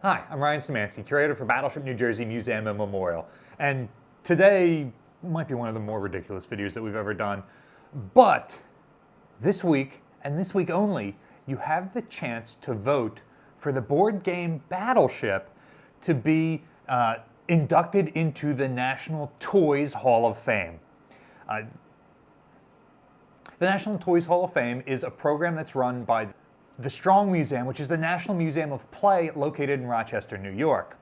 Hi, I'm Ryan Szymanski, curator for Battleship New Jersey Museum and Memorial. And today might be one of the more ridiculous videos that we've ever done. But this week, and this week only, you have the chance to vote for the board game Battleship to be inducted into the National Toys Hall of Fame. The National Toys Hall of Fame is a program that's run by the Strong Museum, which is the National Museum of Play located in Rochester, New York.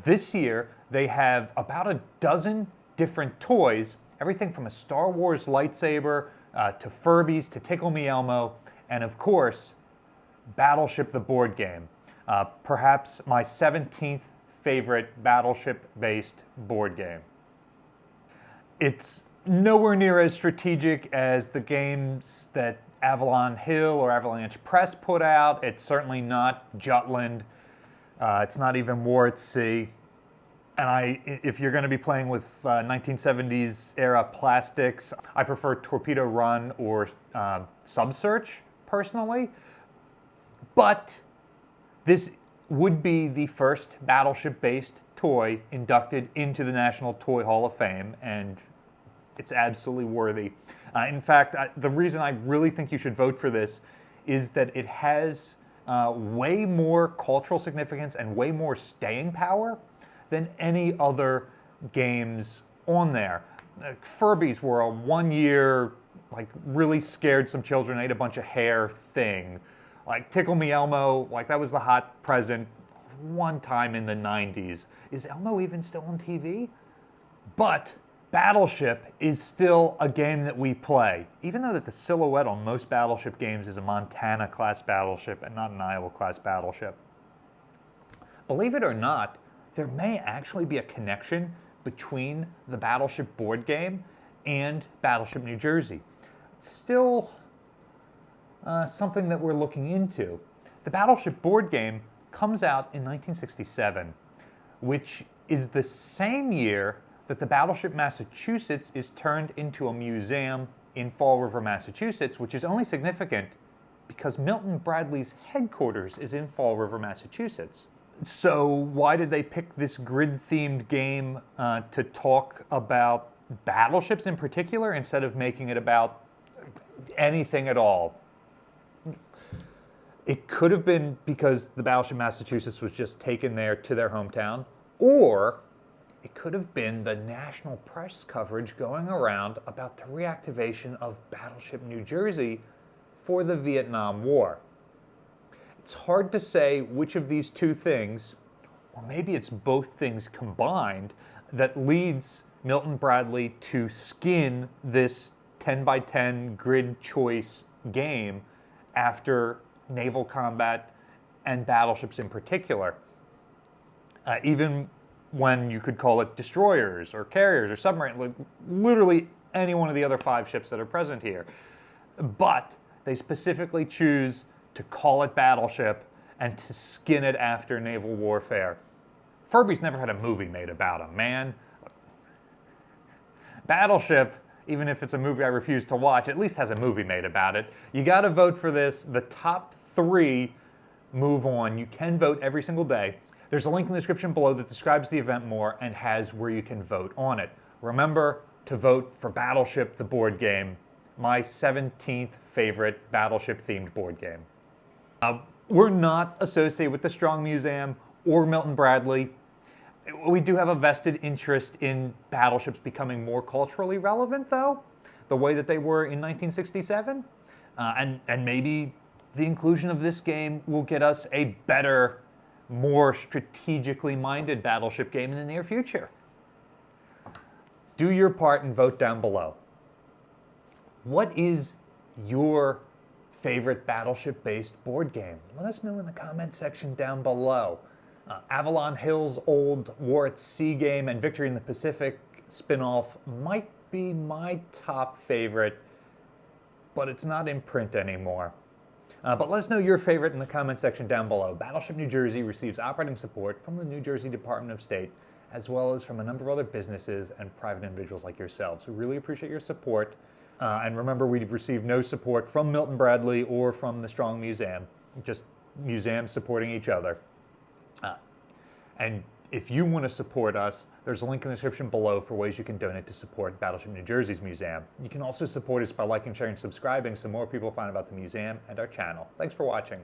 This year, they have about a dozen different toys, everything from a Star Wars lightsaber to Furbies to Tickle Me Elmo, and of course, Battleship the board game. Perhaps my 17th favorite Battleship-based board game. It's nowhere near as strategic as the games that Avalon Hill or Avalanche Press put out. It's certainly not Jutland. It's not even War at Sea. And if you're going to be playing with 1970s era plastics, I prefer Torpedo Run or Subsearch personally. But this would be the first Battleship-based toy inducted into the National Toy Hall of Fame, and it's absolutely worthy. In fact, the reason I really think you should vote for this is that it has way more cultural significance and way more staying power than any other games on there. Furbies were a one-year, really scared some children, ate a bunch of hair thing. Tickle Me Elmo, that was the hot present one time in the 90s. Is Elmo even still on TV? But Battleship is still a game that we play, even though that the silhouette on most Battleship games is a Montana-class battleship and not an Iowa-class battleship. Believe it or not, there may actually be a connection between the Battleship board game and Battleship New Jersey. It's still something that we're looking into. The Battleship board game comes out in 1967, which is the same year that the Battleship Massachusetts is turned into a museum in Fall River, Massachusetts, which is only significant because Milton Bradley's headquarters is in Fall River, Massachusetts. So why did they pick this grid-themed game to talk about battleships in particular instead of making it about anything at all? It could have been because the Battleship Massachusetts was just taken there to their hometown, or it could have been the national press coverage going around about the reactivation of Battleship New Jersey for the Vietnam War. It's hard to say which of these two things, or maybe it's both things combined, that leads Milton Bradley to skin this 10 by 10 grid choice game after naval combat and battleships in particular. Even when you could call it destroyers or carriers or submarines, literally any one of the other 5 ships that are present here. But they specifically choose to call it Battleship and to skin it after naval warfare. Furby's never had a movie made about them, man. Battleship, even if it's a movie I refuse to watch, at least has a movie made about it. You gotta vote for this. The top 3 move on. You can vote every single day. There's a link in the description below that describes the event more and has where you can vote on it. Remember to vote for Battleship, the board game, my 17th favorite Battleship-themed board game. We're not associated with the Strong Museum or Milton Bradley. We do have a vested interest in battleships becoming more culturally relevant, though, the way that they were in 1967. And maybe the inclusion of this game will get us a better, more strategically minded battleship game in the near future. Do your part and vote down below. What is your favorite battleship-based board game? Let us know in the comment section down below. Avalon Hill's old War at Sea game and Victory in the Pacific spin-off might be my top favorite, but it's not in print anymore. But let us know your favorite in the comment section down below. Battleship New Jersey receives operating support from the New Jersey Department of State, as well as from a number of other businesses and private individuals like yourselves. We really appreciate your support. And remember, we've received no support from Milton Bradley or from the Strong Museum, just museums supporting each other. And if you want to support us, there's a link in the description below for ways you can donate to support Battleship New Jersey's museum. You can also support us by liking, sharing, and subscribing so more people find about the museum and our channel. Thanks for watching.